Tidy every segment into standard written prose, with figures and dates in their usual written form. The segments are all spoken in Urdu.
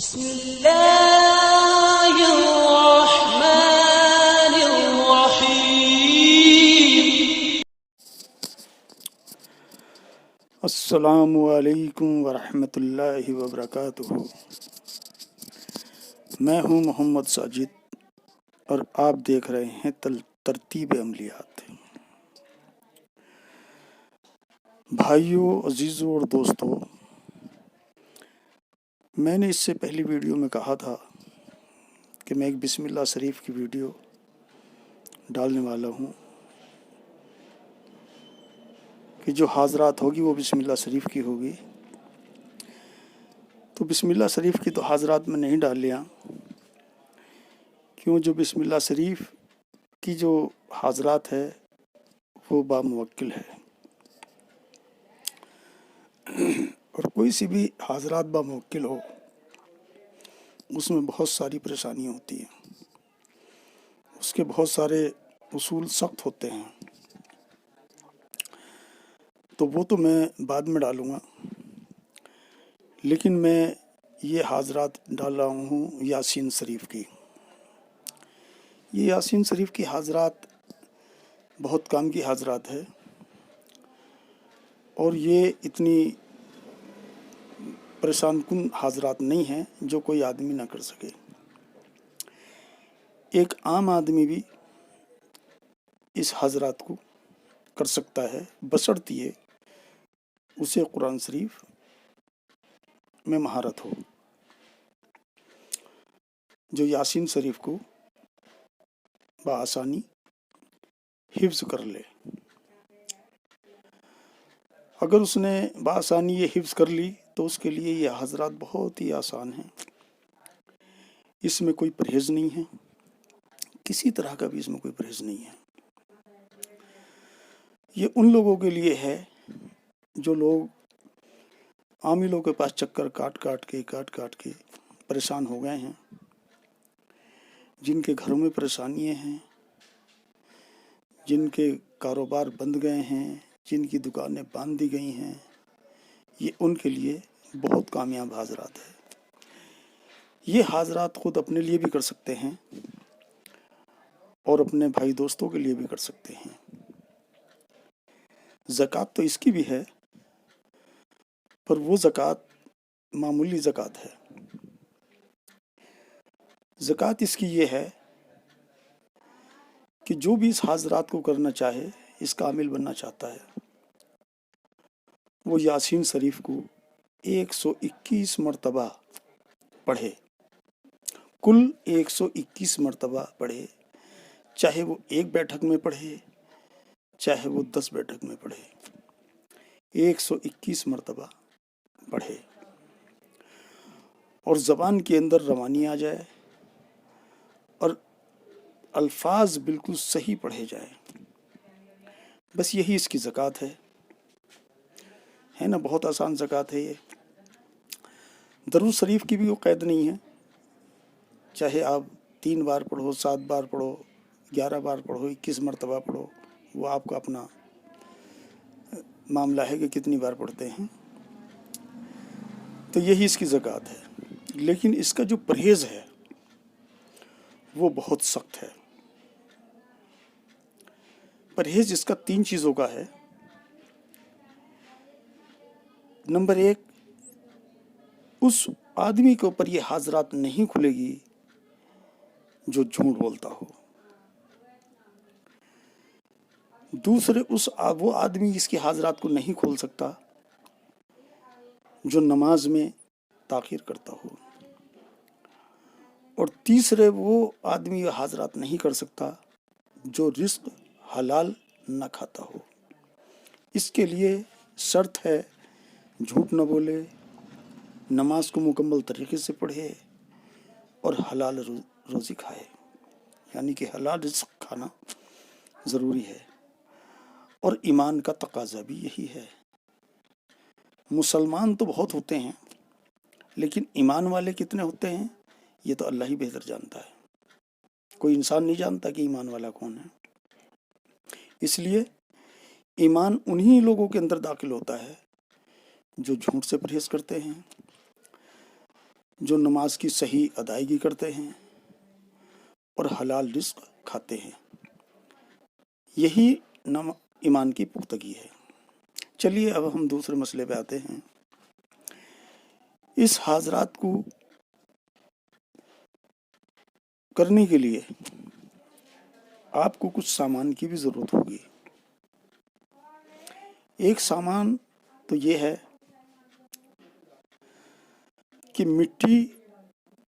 بسم الله الرحمن الرحيم. السلام علیکم ورحمۃ اللہ وبرکاتہ. میں ہوں محمد ساجد اور آپ دیکھ رہے ہیں ترتیب عملیات. بھائیوں، عزیزوں اور دوستوں، میں نے اس سے پہلی ویڈیو میں کہا تھا کہ میں ایک بسم اللہ شریف کی ویڈیو ڈالنے والا ہوں کہ جو حاضرات ہوگی وہ بسم اللہ شریف کی ہوگی. تو بسم اللہ شریف کی تو حاضرات میں نہیں ڈال لیا، کیوں جو بسم اللہ شریف کی جو حاضرات ہے وہ باموکل ہے، اور کوئی سی بھی حاضرات باموکل ہو اس میں بہت ساری پریشانیاں ہوتی ہیں، اس کے بہت سارے اصول سخت ہوتے ہیں. تو وہ تو میں بعد میں ڈالوں گا، لیکن میں یہ حاضرات ڈال رہا ہوں یاسین شریف کی. یہ یاسین شریف کی حاضرات بہت کام کی حاضرات ہے، اور یہ اتنی پریشان کن حاضرات نہیں ہیں جو کوئی آدمی نہ کر سکے. ایک عام آدمی بھی اس حاضرات کو کر سکتا ہے، بشرطیہ اسے قرآن شریف میں مہارت ہو، جو یاسین شریف کو بآسانی حفظ کر لے. اگر اس نے بآسانی یہ حفظ کر لی تو اس کے لیے یہ حضرات بہت ہی آسان ہیں. اس میں کوئی پرہیز نہیں ہے، کسی طرح کا بھی اس میں کوئی پرہیز نہیں ہے. یہ ان لوگوں کے لیے ہے جو لوگ عاملوں کے پاس چکر کاٹ کاٹ کے پریشان ہو گئے ہیں، جن کے گھروں میں پریشانیاں ہیں، جن کے کاروبار بند گئے ہیں، جن کی دکانیں باندھ دی گئی ہیں. یہ ان کے لیے بہت کامیاب حاضرات ہے. یہ حاضرات خود اپنے لیے بھی کر سکتے ہیں اور اپنے بھائی دوستوں کے لیے بھی کر سکتے ہیں. زکوٰۃ تو اس کی بھی ہے، پر وہ زکوٰۃ معمولی زکوٰۃ ہے. زکوٰۃ اس کی یہ ہے کہ جو بھی اس حاضرات کو کرنا چاہے، اس کا عامل بننا چاہتا ہے، وہ یاسین شریف کو 121 مرتبہ پڑھے. کل 121 مرتبہ پڑھے، چاہے وہ ایک بیٹھک میں پڑھے چاہے وہ 10 بیٹھک میں پڑھے. 121 مرتبہ پڑھے اور زبان کے اندر روانی آ جائے اور الفاظ بالکل صحیح پڑھے جائے. بس یہی اس کی زکوٰۃ ہے نا. بہت آسان زکوٰۃ ہے یہ. درود شریف کی بھی وہ قید نہیں ہے، چاہے آپ 3 بار پڑھو، 7 بار پڑھو، 11 بار پڑھو، 21 مرتبہ پڑھو، وہ آپ کا اپنا معاملہ ہے کہ کتنی بار پڑھتے ہیں. تو یہی اس کی زکوٰۃ ہے. لیکن اس کا جو پرہیز ہے وہ بہت سخت ہے. پرہیز اس کا 3 چیزوں کا ہے. نمبر 1، اس آدمی کے اوپر یہ حاضرات نہیں کھلے گی جو جھوٹ بولتا ہو. دوسرے، وہ آدمی اس کی حاضرات کو نہیں کھول سکتا جو نماز میں تاخیر کرتا ہو. اور تیسرے، وہ آدمی یہ حاضرات نہیں کر سکتا جو رزق حلال نہ کھاتا ہو. اس کے لیے شرط ہے جھوٹ نہ بولے، نماز کو مکمل طریقے سے پڑھے اور حلال روزی کھائے، یعنی کہ حلال رزق کھانا ضروری ہے. اور ایمان کا تقاضا بھی یہی ہے. مسلمان تو بہت ہوتے ہیں، لیکن ایمان والے کتنے ہوتے ہیں یہ تو اللہ ہی بہتر جانتا ہے. کوئی انسان نہیں جانتا کہ ایمان والا کون ہے. اس لیے ایمان انہی لوگوں کے اندر داخل ہوتا ہے جو جھوٹ سے پرہیز کرتے ہیں، جو نماز کی صحیح ادائیگی کرتے ہیں اور حلال رزق کھاتے ہیں، یہی ایمان کی پختگی ہے۔ چلیے اب ہم دوسرے مسئلے پہ آتے ہیں۔ اس حاضرات کو کرنے کے لیے آپ کو کچھ سامان کی بھی ضرورت ہوگی۔ ایک سامان تو یہ ہے کہ مٹی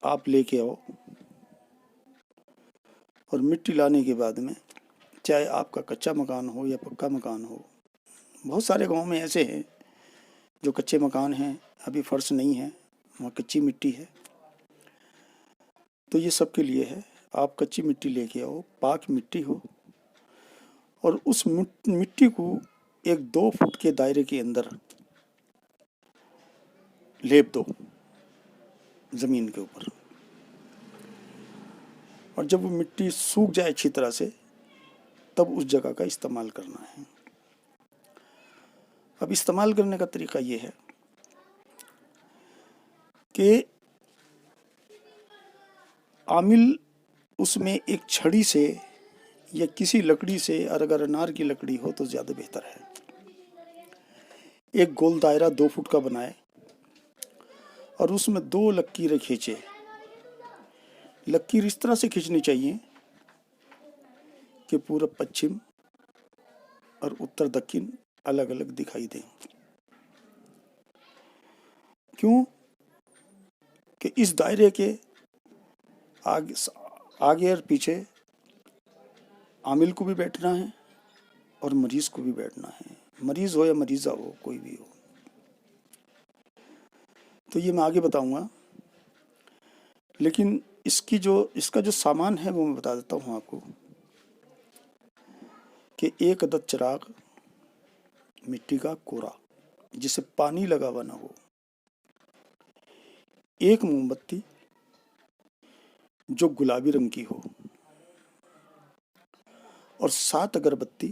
آپ لے کے آؤ، اور مٹی لانے کے بعد میں چاہے آپ کا کچا مکان ہو یا پکا مکان ہو، بہت سارے گاؤں میں ایسے ہیں جو کچے مکان ہیں، ابھی فرش نہیں ہے، وہاں کچی مٹی ہے، تو یہ سب کے لیے ہے۔ آپ کچی مٹی لے کے آؤ، پاک مٹی ہو، اور اس مٹی کو ایک 2 فٹ کے دائرے کے اندر لیپ دو زمین کے اوپر، اور جب وہ مٹی سوکھ جائے اچھی طرح سے تب اس جگہ کا استعمال کرنا ہے۔ اب استعمال کرنے کا طریقہ یہ ہے کہ عامل اس میں ایک چھڑی سے یا کسی لکڑی سے، اور اگر انار کی لکڑی ہو تو زیادہ بہتر ہے، ایک گول دائرہ 2 فٹ کا بنائے اور اس میں 2 لکیریں کھینچے۔ لکیر اس طرح سے کھینچنی چاہیے کہ پورب پچھم اور اتر دکن الگ الگ دکھائی دیں۔ کیوں کہ اس دائرے کے آگے اور پیچھے عامل کو بھی بیٹھنا ہے اور مریض کو بھی بیٹھنا ہے، مریض ہو یا مریضہ ہو، کوئی بھی ہو۔ تو یہ میں آگے بتاؤں گا، لیکن اس کا جو سامان ہے وہ میں بتا دیتا ہوں آپ کو، کہ 1 عدد چراغ مٹی کا کوڑا جسے پانی لگا ہوا نہ ہو، 1 موم بتی جو گلابی رنگ کی ہو، اور 7 اگربتی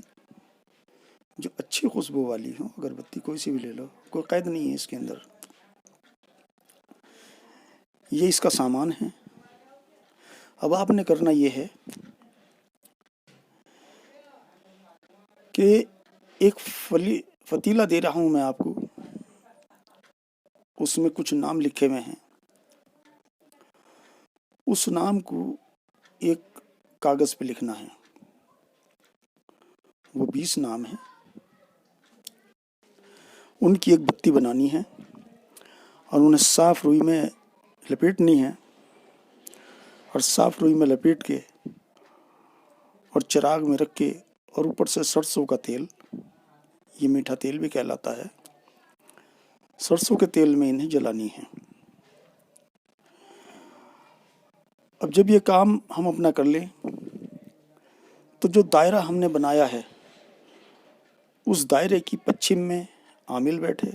جو اچھی خوشبو والی ہو۔ اگربتی کوئی سی بھی لے لو، کوئی قید نہیں ہے اس کے اندر۔ یہ اس کا سامان ہے۔ اب آپ نے کرنا یہ ہے کہ ایک فتیلہ دے رہا ہوں میں آپ کو، اس میں کچھ نام لکھے ہوئے ہیں، اس نام کو ایک کاغذ پہ لکھنا ہے۔ وہ 20 نام ہیں، ان کی ایک بتی بنانی ہے اور انہیں صاف روئی میں لپیٹنی ہے، اور صاف روئی میں لپیٹ کے اور چراغ میں رکھ کے، اور اوپر سے سرسوں کا تیل، یہ میٹھا تیل بھی کہلاتا ہے، سرسوں کے تیل میں انہیں جلانی ہے۔ اب جب یہ کام ہم اپنا کر لیں تو جو دائرہ ہم نے بنایا ہے اس دائرے کی پچھم میں عامل بیٹھے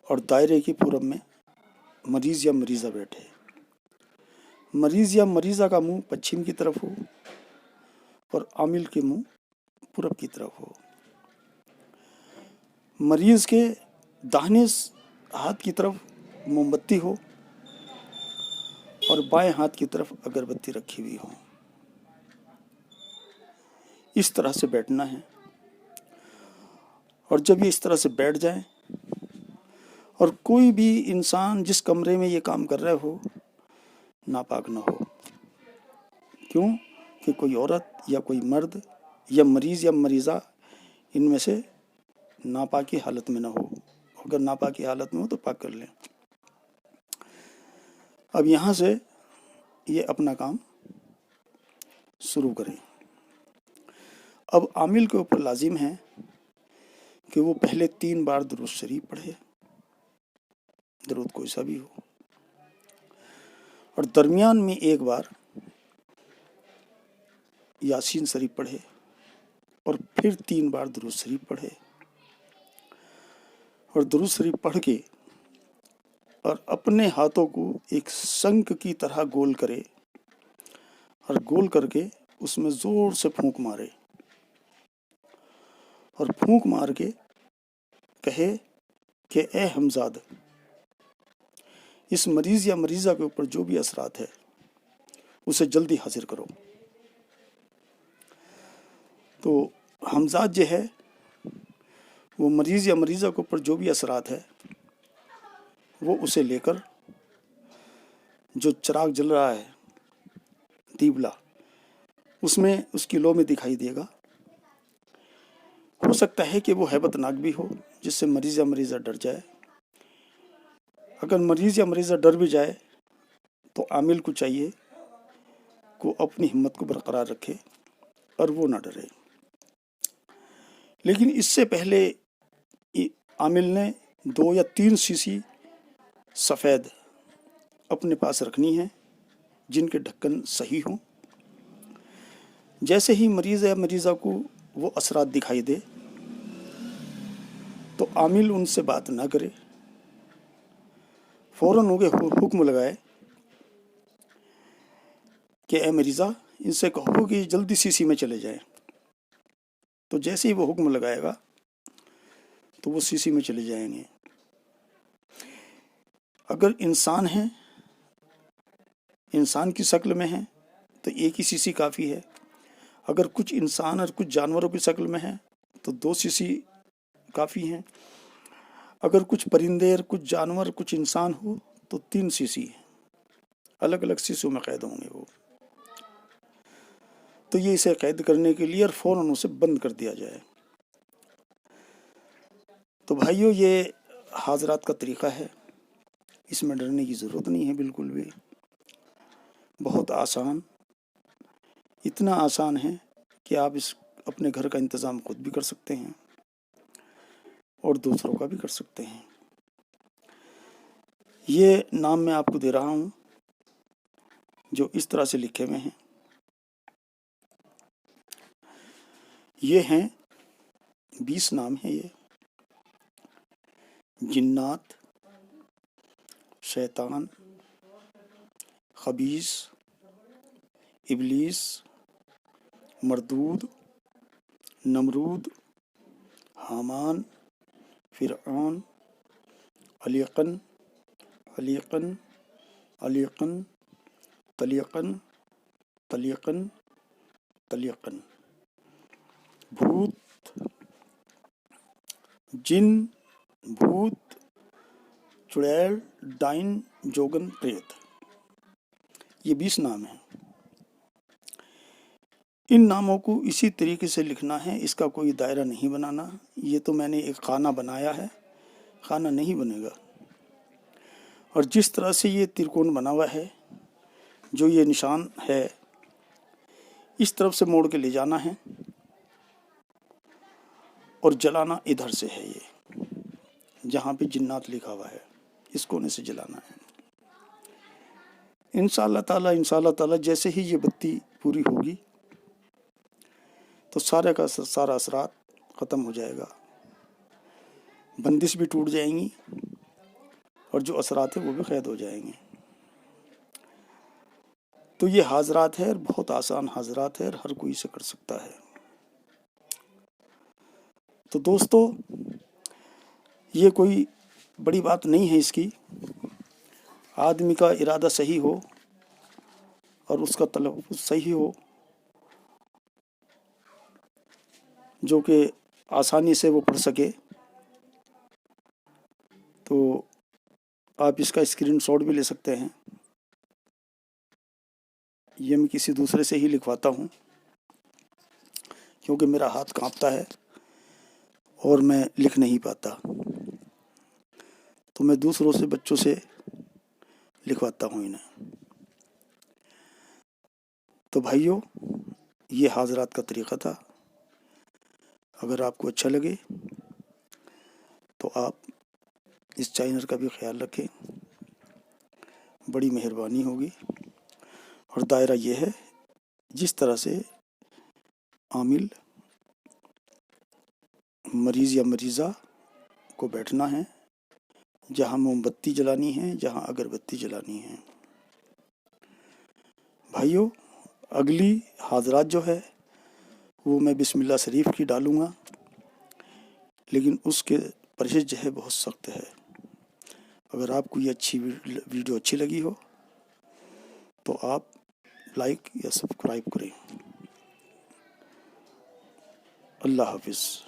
اور دائرے کی پورب میں مریض یا مریضہ بیٹھے۔ مریض یا مریضہ کا منہ پچھم کی طرف ہو اور عامل کے منہ پورب کی طرف ہو۔ مریض کے داہنے ہاتھ کی طرف موم بتی ہو اور بائیں ہاتھ کی طرف اگربتی رکھی ہوئی ہو۔ اس طرح سے بیٹھنا ہے، اور جب یہ اس طرح سے بیٹھ جائیں، اور کوئی بھی انسان جس کمرے میں یہ کام کر رہے ہو ناپاک نہ ہو۔ کیوں کہ کوئی عورت یا کوئی مرد یا مریض یا مریضہ ان میں سے ناپاکی حالت میں نہ ہو، اگر ناپاکی حالت میں ہو تو پاک کر لیں۔ اب یہاں سے یہ اپنا کام شروع کریں۔ اب عامل کے اوپر لازم ہے کہ وہ پہلے 3 بار درود شریف پڑھے، درود کوئی سا بھی ہو، اور درمیان میں 1 بار یاسین شریف پڑھے، اور پھر 3 بار درود شریف پڑھے، اور درود شریف پڑھ کے اور اپنے ہاتھوں کو ایک شنکھ کی طرح گول کرے، اور گول کر کے اس میں زور سے پھونک مارے، اور پھونک مار کے کہے کہ اے حمزاد، اس مریض یا مریضہ کے اوپر جو بھی اثرات ہے اسے جلدی حاضر کرو۔ تو حمزات جو ہے وہ مریض یا مریضہ کے اوپر جو بھی اثرات ہے وہ اسے لے کر جو چراغ جل رہا ہے دیبلا، اس میں اس کی لو میں دکھائی دے گا۔ ہو سکتا ہے کہ وہ ہیبت ناک بھی ہو جس سے مریض یا مریضہ ڈر جائے۔ اگر مریض یا مریضہ ڈر بھی جائے تو عامل کو چاہیے کہ وہ اپنی ہمت کو برقرار رکھے اور وہ نہ ڈرے۔ لیکن اس سے پہلے عامل نے 2 یا 3 سیسی سفید اپنے پاس رکھنی ہے جن کے ڈھکن صحیح ہوں۔ جیسے ہی مریض یا مریضہ کو وہ اثرات دکھائی دے تو عامل ان سے بات نہ کرے، فوراً حکم لگائے کہ اے مریضہ ان سے کہو کہ جلدی سی میں چلے جائیں۔ تو جیسے ہی وہ حکم لگائے گا تو وہ سی میں چلے جائیں گے۔ اگر انسان ہیں، انسان کی شکل میں ہیں تو ایک ہی سی کافی ہے۔ اگر کچھ انسان اور کچھ جانوروں کی شکل میں ہیں تو 2 سی کافی ہیں۔ اگر کچھ پرندے اور کچھ جانور کچھ انسان ہو تو 3 سی الگ الگ سیسوں میں قید ہوں گے وہ۔ تو یہ اسے قید کرنے کے لیے اور فوراً اسے بند کر دیا جائے۔ تو بھائیو یہ حاضرات کا طریقہ ہے، اس میں ڈرنے کی ضرورت نہیں ہے بالکل بھی، بہت آسان، اتنا آسان ہے کہ آپ اس اپنے گھر کا انتظام خود بھی کر سکتے ہیں اور دوسروں کا بھی کر سکتے ہیں۔ یہ نام میں آپ کو دے رہا ہوں جو اس طرح سے لکھے ہوئے ہیں۔ یہ ہیں 20 نام ہیں، یہ جنات، شیطان، خبیث، ابلیس، مردود، نمرود، حامان، فرعون، علیقن، علیقن، علیقن، تلیقن، تلیقن، تلیقن، بھوت، جن، بھوت، چڑیل، ڈائن، جوگن، پریت، یہ 20 نام ہیں۔ ان ناموں کو اسی طریقے سے لکھنا ہے، اس کا کوئی دائرہ نہیں بنانا۔ یہ تو میں نے ایک خانہ بنایا ہے، خانہ نہیں بنے گا۔ اور جس طرح سے یہ ترکون بنا ہوا ہے، جو یہ نشان ہے اس طرف سے موڑ کے لے جانا ہے اور جلانا ادھر سے ہے، یہ جہاں پہ جنات لکھا ہوا ہے اس کونے سے جلانا ہے۔ انشاءاللہ تعالی جیسے ہی یہ بتی پوری ہوگی تو سارے کا سارا اثرات ختم ہو جائے گا، بندش بھی ٹوٹ جائیں گی اور جو اثرات ہیں وہ بھی قید ہو جائیں گے۔ تو یہ حاضرات ہے، بہت آسان حاضرات ہے اور ہر کوئی اسے کر سکتا ہے۔ تو دوستو یہ کوئی بڑی بات نہیں ہے، اس کی آدمی کا ارادہ صحیح ہو اور اس کا تلفظ صحیح ہو جو کہ آسانی سے وہ پڑھ سکے، تو آپ اس کا اسکرین شاٹ بھی لے سکتے ہیں۔ یہ میں کسی دوسرے سے ہی لکھواتا ہوں کیونکہ میرا ہاتھ کانپتا ہے اور میں لکھ نہیں پاتا، تو میں دوسروں سے، بچوں سے لکھواتا ہوں انہیں۔ تو بھائیو یہ حاضرات کا طریقہ تھا، اگر آپ کو اچھا لگے تو آپ اس چینل کا بھی خیال رکھیں، بڑی مہربانی ہوگی۔ اور دائرہ یہ ہے، جس طرح سے عامل، مریض یا مریضہ کو بیٹھنا ہے، جہاں موم بتی جلانی ہے، جہاں اگربتی جلانی ہے۔ بھائیو اگلی حاضرات جو ہے وہ میں بسم اللہ شریف کی ڈالوں گا، لیکن اس کے پرہیز جو ہے بہت سخت ہے، اگر آپ کو یہ ویڈیو اچھی لگی ہو تو آپ لائک یا سبسکرائب کریں۔ اللہ حافظ۔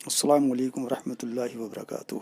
السلام علیکم ورحمۃ اللہ وبرکاتہ۔